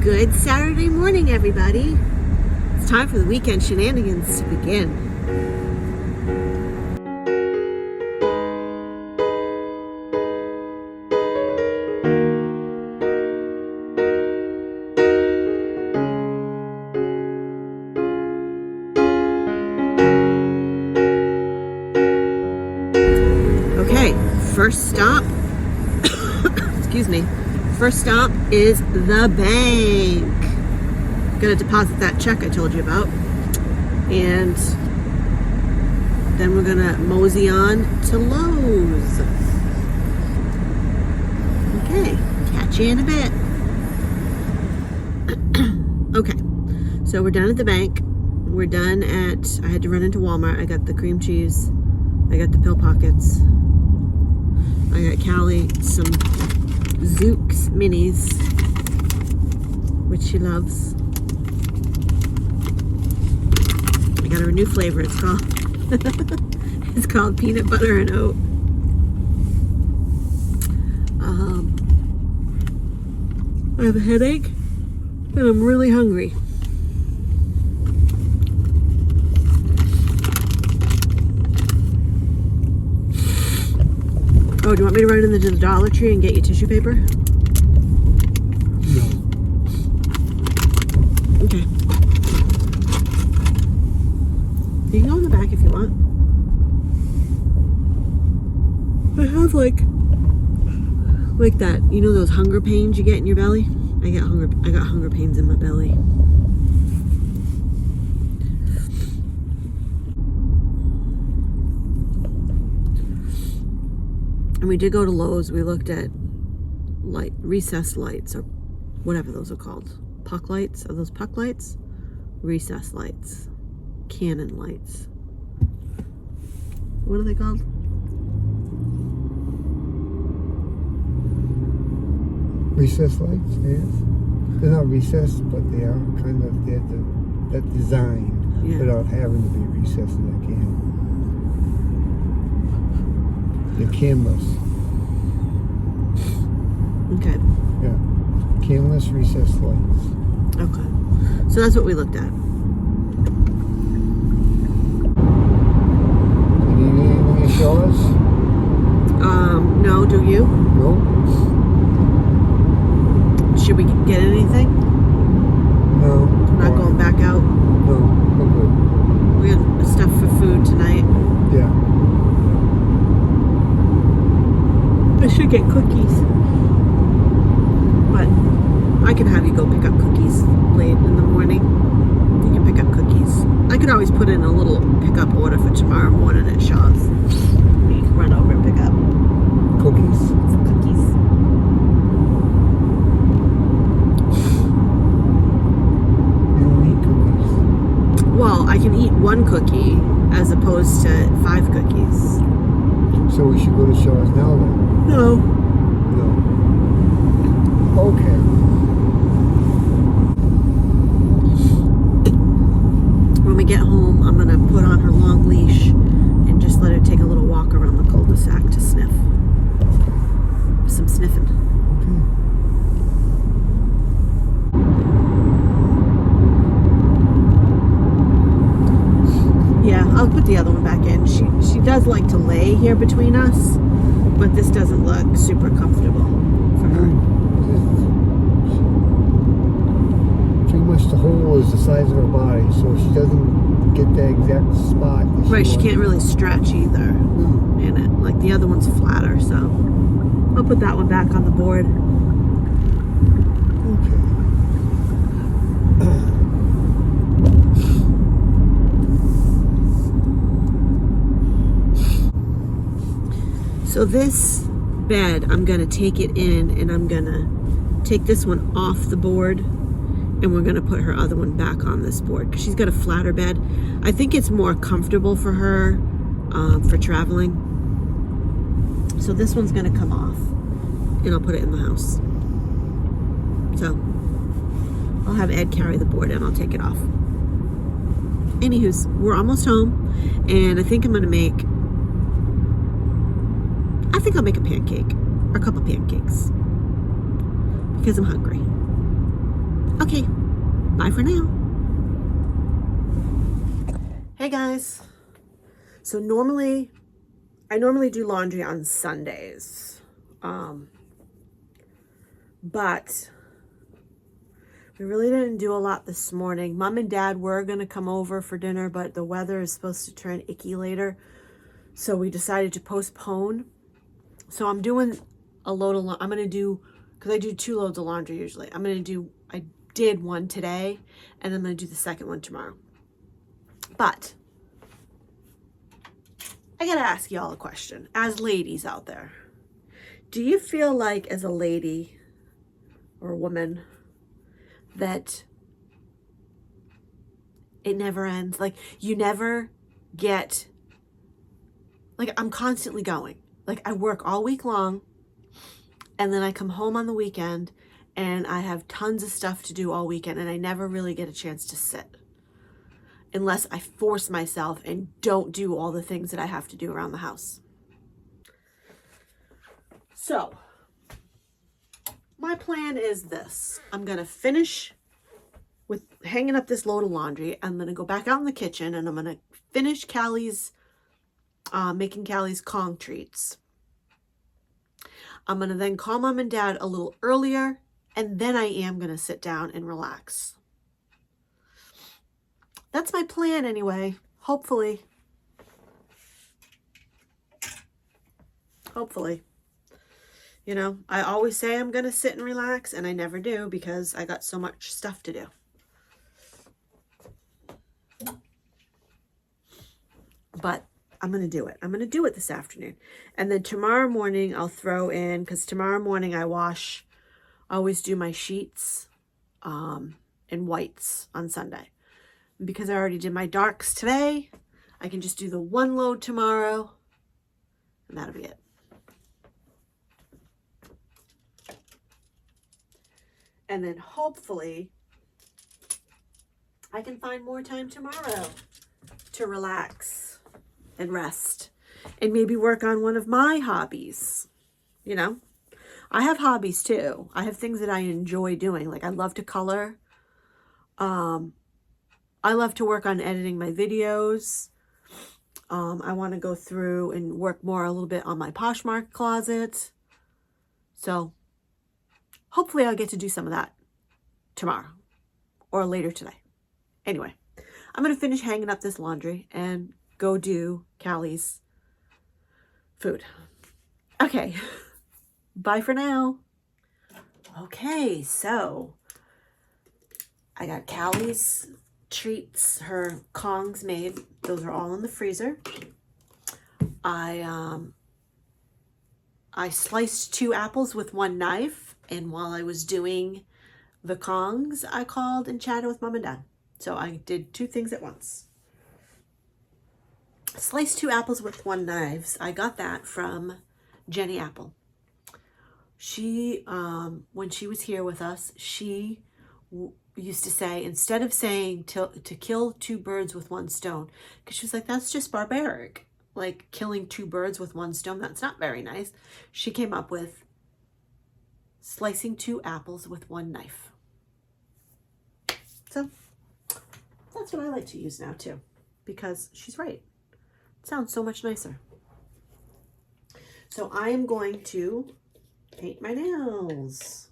Good Saturday morning, everybody. It's time for the weekend shenanigans to begin. Okay, first stop. Excuse me. First stop is the bank. Gonna deposit that check I told you about. And then we're gonna mosey on to Lowe's. Okay, catch you in a bit. Okay, so we're done at the bank. We're done at, I had to run into Walmart. I got the cream cheese. I got the pill pockets. I got Callie some Zooks minis, which she loves. I got her a new flavor. It's called it's called peanut butter and oat. I have a headache and I'm really hungry. Oh, do you want me to run into the Dollar Tree and get you tissue paper? No. Okay. You can go in the back if you want. I have like that, you know those hunger pains you get in your belly? I got hunger pains in my belly. And we did go to Lowe's. We looked at recessed lights, or whatever those are called. Puck lights? Are those puck lights? Recessed lights. Cannon lights. What are they called? Recessed lights, yes. They're not recessed, but they are kind of, they're that design without having to be recessed in that can. They're canless. Okay. Yeah. Canless recessed lights. Okay. So that's what we looked at. You need anything to show us? No, do you? No. Should we get anything? No. We're not going back out? No, we're good. We got stuff for food tonight. Yeah. I should get cookies. But I can have you go pick up cookies late in the morning. You can pick up cookies. I could always put in a little pickup order for tomorrow morning at Shaw's. You can run over and pick up Cookies? some cookies. You don't eat cookies. Well, I can eat one cookie as opposed to 5 cookies. So we should go to Shaw's now then? No. No. Okay. When we get home, I'm going to put on her long leash and just let her take a little walk around the cul-de-sac to sniff. Some sniffing. Yeah, I'll put the other one back in. She does like to lay here between us, but this doesn't look super comfortable for her. Pretty much the hole is the size of her body, so she doesn't get that exact spot. Right, she can't really stretch either in it. Like the other one's flatter, so I'll put that one back on the board. So this bed, I'm going to take it in and I'm going to take this one off the board and we're going to put her other one back on this board because she's got a flatter bed. I think it's more comfortable for her for traveling. So this one's going to come off and I'll put it in the house. So I'll have Ed carry the board and I'll take it off. Anywho's, we're almost home and I think I'm going to make I'll make a pancake or a couple pancakes because I'm hungry. Okay, bye for now. Hey guys. So I normally do laundry on Sundays. But we really didn't do a lot this morning. Mom and Dad were going to come over for dinner, but the weather is supposed to turn icky later. So we decided to postpone. So I'm doing a load of, I'm going to do, because I do 2 loads of laundry usually. I did one today, and I'm going to do the second one tomorrow. But I got to ask y'all a question. As ladies out there, do you feel like as a lady or a woman that it never ends? Like you never get, like I'm constantly going. Like I work all week long and then I come home on the weekend and I have tons of stuff to do all weekend and I never really get a chance to sit unless I force myself and don't do all the things that I have to do around the house. So my plan is this. I'm going to finish with hanging up this load of laundry. I'm going to go back out in the kitchen and I'm going to finish making Callie's Kong treats. I'm going to then call Mom and Dad a little earlier, and then I am going to sit down and relax. That's my plan anyway. Hopefully. You know, I always say I'm going to sit and relax, and I never do because I got so much stuff to do. But I'm going to do it. I'm going to do it this afternoon. And then tomorrow morning I'll throw in, because tomorrow morning I always do my sheets and whites on Sunday. And because I already did my darks today, I can just do the 1 load tomorrow, and that'll be it. And then hopefully I can find more time tomorrow to relax and rest and maybe work on one of my hobbies. You know, I have hobbies too. I have things that I enjoy doing. Like I love to color. I love to work on editing my videos. I want to go through and work more a little bit on my Poshmark closet. So hopefully I'll get to do some of that tomorrow or later today. Anyway, I'm going to finish hanging up this laundry and go do Callie's food. Okay, bye for now. Okay, so I got Callie's treats, her Kongs made. Those are all in the freezer. I sliced 2 apples with 1 knife, and while I was doing the Kongs, I called and chatted with Mom and Dad. So I did 2 things at once. Sliced 2 apples with 1 knife. I got that from Jenny Apple. She, when she was here with us, she used to say, instead of saying to kill 2 birds with 1 stone, because she was like, that's just barbaric. Like killing 2 birds with 1 stone, that's not very nice. She came up with slicing 2 apples with 1 knife. So that's what I like to use now too, because she's right. It sounds so much nicer. So I am going to paint my nails.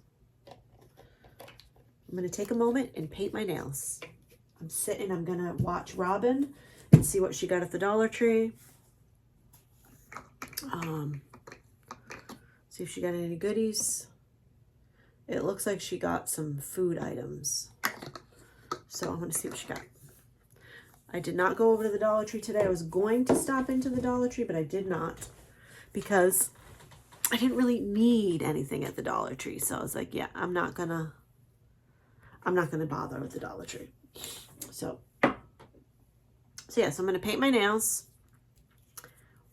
I'm going to take a moment and paint my nails. I'm sitting, I'm going to watch Robin and see what she got at the Dollar Tree. See if she got any goodies. It looks like she got some food items. So I'm going to see what she got. I did not go over to the Dollar Tree today. I was going to stop into the Dollar Tree, but I did not because I didn't really need anything at the Dollar Tree. So I was like, yeah, I'm not gonna bother with the Dollar Tree. So yeah, so I'm gonna paint my nails,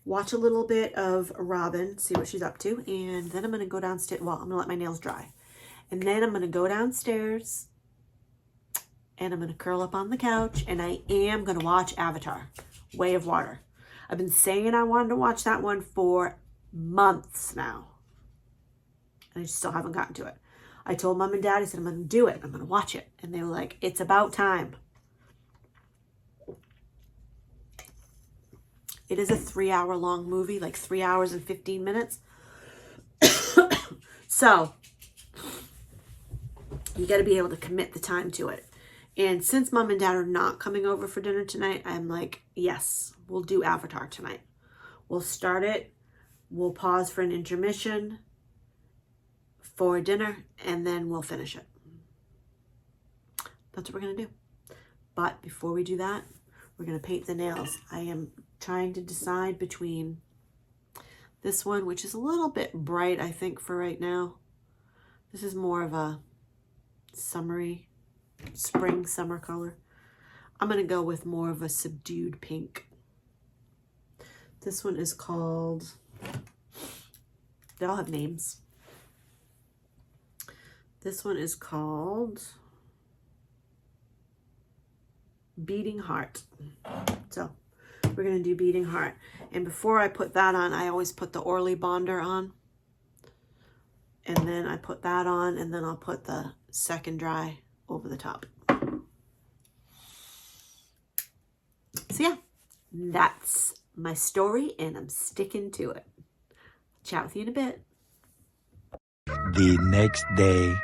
watch a little bit of Robin, see what she's up to, and then I'm gonna go downstairs. Well, I'm gonna let my nails dry. And then I'm gonna go downstairs and I'm gonna curl up on the couch and I am gonna watch Avatar, Way of Water. I've been saying I wanted to watch that one for months now. And I still haven't gotten to it. I told mom and dad, I said, I'm going to do it. I'm going to watch it. And they were like, it's about time. It is a 3-hour long movie, like 3 hours and 15 minutes. So you got to be able to commit the time to it. And since mom and dad are not coming over for dinner tonight, I'm like, yes, we'll do Avatar tonight. We'll start it. We'll pause for an intermission for dinner, and then we'll finish it. That's what we're going to do. But before we do that, we're going to paint the nails. I am trying to decide between this one, which is a little bit bright, I think, for right now. This is more of a summery, spring, summer color. I'm going to go with more of a subdued pink. This one is called, they all have names. This one is called Beating Heart. So we're going to do Beating Heart. And before I put that on, I always put the Orly Bonder on. And then I put that on, and then I'll put the second dry over the top. So yeah, that's my story, and I'm sticking to it. Chat with you in a bit. The next day.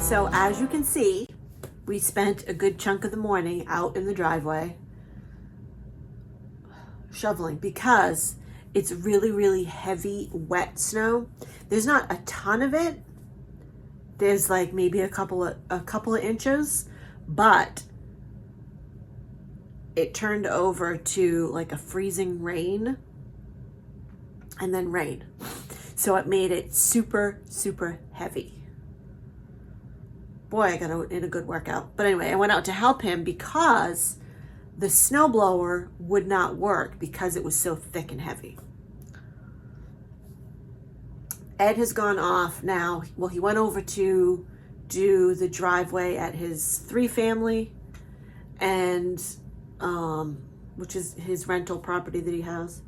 So as you can see, we spent a good chunk of the morning out in the driveway shoveling because it's really, really heavy, wet snow. There's not a ton of it. There's like maybe a couple of inches, but it turned over to like a freezing rain and then rain. So it made it super, super heavy. Boy, I got in a good workout. But anyway, I went out to help him because the snowblower would not work because it was so thick and heavy. Ed has gone off now. Well, he went over to do the driveway at his 3-family and which is his rental property that he has.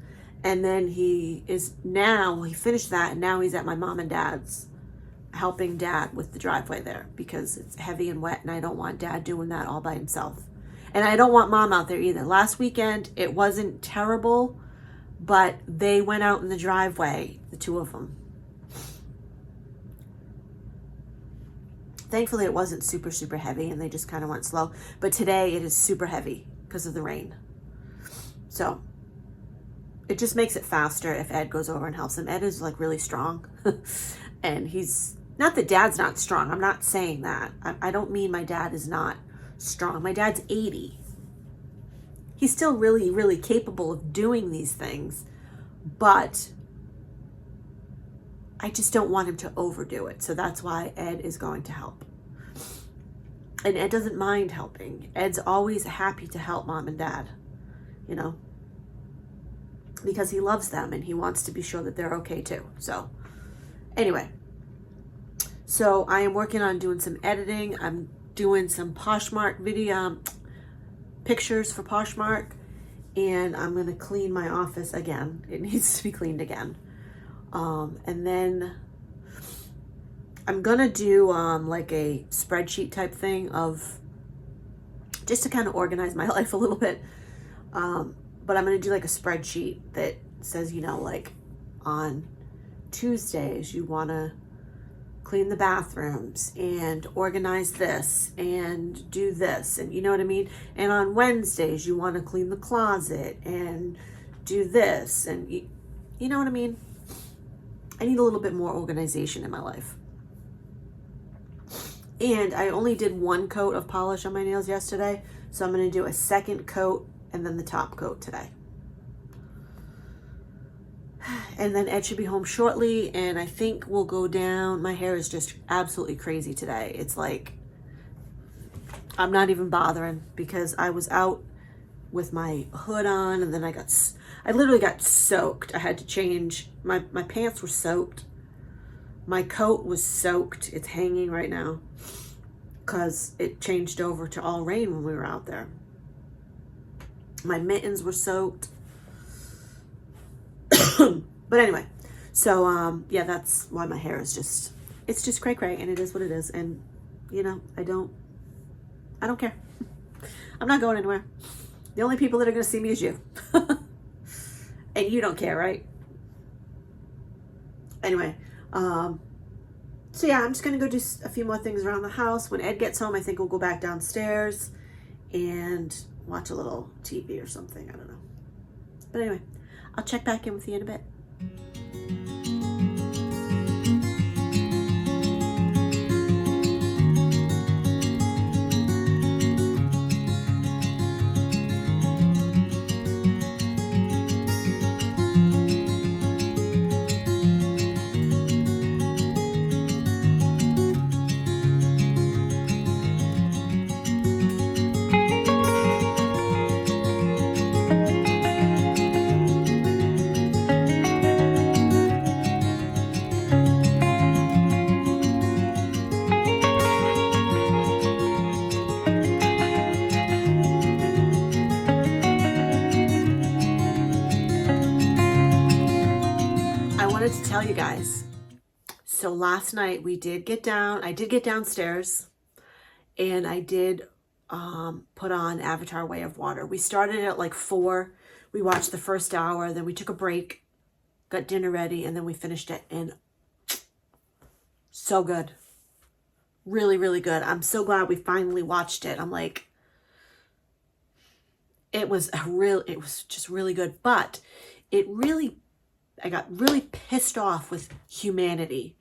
And then he finished that, and now he's at my mom and dad's helping dad with the driveway there because it's heavy and wet, and I don't want dad doing that all by himself. And I don't want mom out there either. Last weekend, it wasn't terrible, but they went out in the driveway, the two of them. Thankfully, it wasn't super, super heavy, and they just kind of went slow. But today, it is super heavy because of the rain. So it just makes it faster if Ed goes over and helps him. Ed is like really strong. And he's, not that dad's not strong. I'm not saying that. I don't mean my dad is not strong. My dad's 80. He's still really, really capable of doing these things. But I just don't want him to overdo it. So that's why Ed is going to help. And Ed doesn't mind helping. Ed's always happy to help mom and dad, you know, because he loves them and he wants to be sure that they're okay too. So anyway, so I am working on doing some editing. I'm doing some Poshmark video pictures for Poshmark, and I'm going to clean my office again. It needs to be cleaned again. And then I'm going to do like a spreadsheet type thing of just to kind of organize my life a little bit. But I'm going to do like a spreadsheet that says, you know, like on Tuesdays, you want to clean the bathrooms and organize this and do this. And you know what I mean? And on Wednesdays, you want to clean the closet and do this. And you know what I mean? I need a little bit more organization in my life. And I only did 1 coat of polish on my nails yesterday. So I'm going to do a 2nd coat and then the top coat today. And then Ed should be home shortly, and I think we'll go down. My hair is just absolutely crazy today. It's like, I'm not even bothering because I was out with my hood on, and then I literally got soaked. I had to change, my pants were soaked. My coat was soaked. It's hanging right now because it changed over to all rain when we were out there. My mittens were soaked. But anyway, so yeah, that's why my hair is just, it's just cray cray, and it is what it is. And you know, I don't care. I'm not going anywhere. The only people that are going to see me is you. And you don't care, right? Anyway, so yeah, I'm just going to go do a few more things around the house. When Ed gets home, I think we'll go back downstairs and watch a little TV or something. I don't know. But anyway, I'll check back in with you in a bit. To tell you guys, so last night I did get downstairs, and I did put on Avatar Way of Water. We started at like 4. We watched the first hour, then we took a break, got dinner ready, and then we finished it. And so good. Really, really good. I'm so glad we finally watched it. I'm like, it was just really good, but I got really pissed off with humanity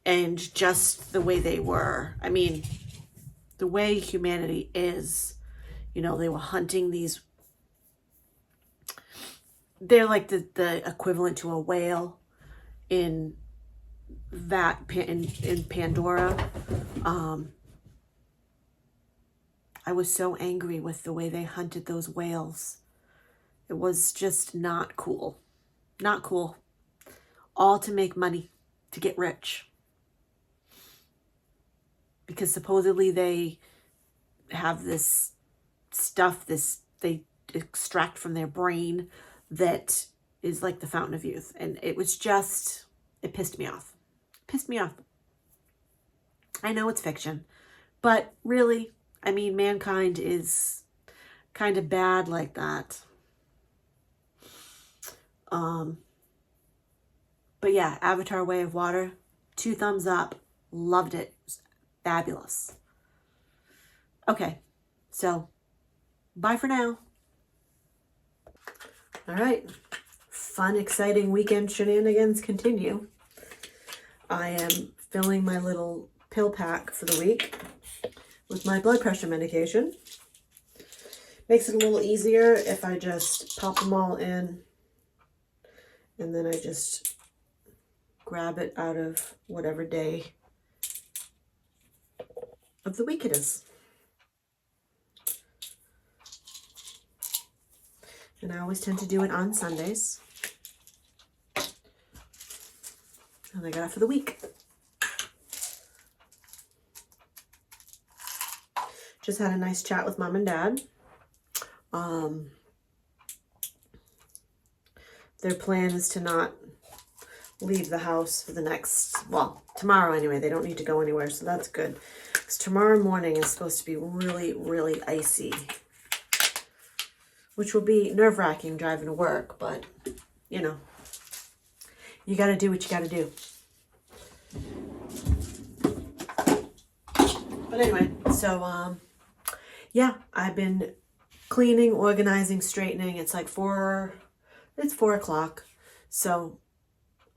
and just the way they were. I mean, the way humanity is, you know, they were hunting these, they're like the equivalent to a whale in Pandora. I was so angry with the way they hunted those whales. It was just not cool. Not cool. All to make money, to get rich. Because supposedly they have this stuff, they extract from their brain that is like the fountain of youth. And it was just, it pissed me off. Pissed me off. I know it's fiction, but really, I mean, mankind is kind of bad like that. But yeah, Avatar Way of Water, 2 thumbs up. Loved it. It was fabulous. Okay, so bye for now. All right, fun, exciting weekend shenanigans continue. I am filling my little pill pack for the week with my blood pressure medication. Makes it a little easier if I just pop them all in and then I just grab it out of whatever day of the week it is. And I always tend to do it on Sundays. And I got it for the week. Just had a nice chat with Mom and Dad. Their plan is to not leave the house for the next, well, tomorrow anyway. They don't need to go anywhere, so that's good. Because tomorrow morning is supposed to be really, really icy. Which will be nerve-wracking driving to work, but, you know, you got to do what you got to do. But anyway, so, yeah, I've been cleaning, organizing, straightening. It's like 4 o'clock. So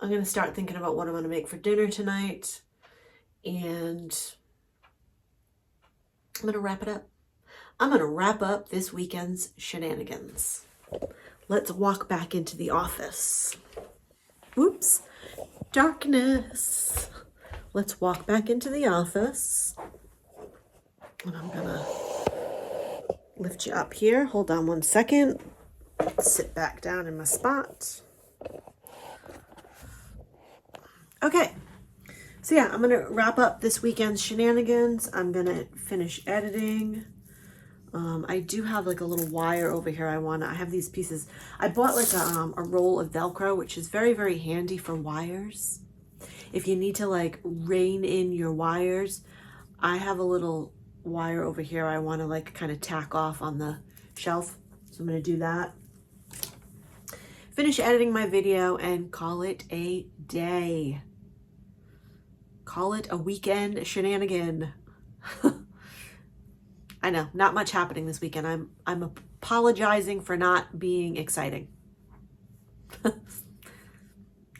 I'm going to start thinking about what I'm going to make for dinner tonight. And I'm going to wrap it up. I'm going to wrap up this weekend's shenanigans. Let's walk back into the office. Whoops. Darkness. Let's walk back into the office. And I'm going to lift you up here. Hold on one second. Sit back down in my spot. Okay. So yeah, I'm going to wrap up this weekend's shenanigans. I'm going to finish editing. I do have like a little wire over here. I have these pieces. I bought like a roll of Velcro, which is very, very handy for wires. If you need to like rein in your wires, I have a little wire over here I want to like kind of tack off on the shelf. So I'm going to do that. Finish editing my video and call it a day. Call it a weekend shenanigan. I know, not much happening this weekend. I'm apologizing for not being exciting.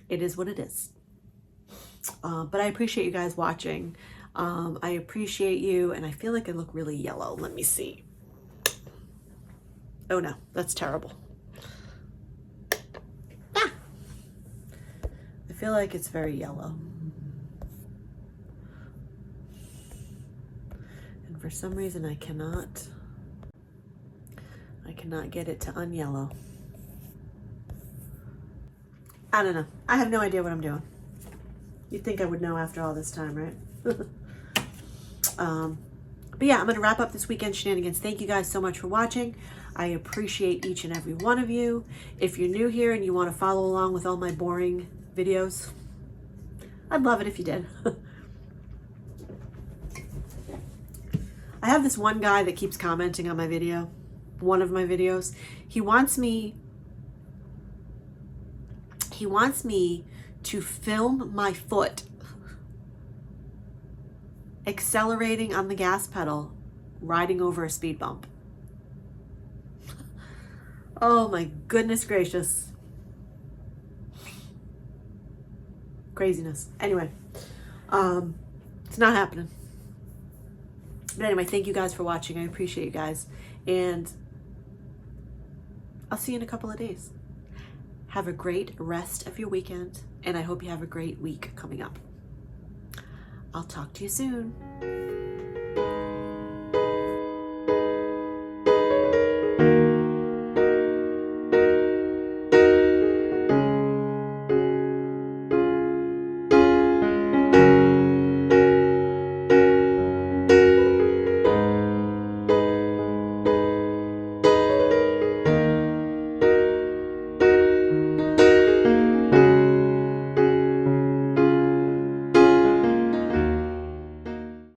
It is what it is. But I appreciate you guys watching. I appreciate you, and I feel like I look really yellow. Let me see. Oh no, that's terrible. Ah! I feel like it's very yellow. For some reason I cannot get it to unyellow. I don't know. I have no idea what I'm doing. You'd think I would know after all this time, right? But yeah, I'm going to wrap up this weekend shenanigans. Thank you guys so much for watching. I appreciate each and every one of you. If you're new here and you want to follow along with all my boring videos, I'd love it if you did. I have this one guy that keeps commenting on my video, one of my videos. He wants me to film my foot. accelerating on the gas pedal, riding over a speed bump. Oh my goodness gracious. Craziness. Anyway, it's not happening. But anyway, thank you guys for watching. I appreciate you guys. And I'll see you in a couple of days. Have a great rest of your weekend, and I hope you have a great week coming up. I'll talk to you soon.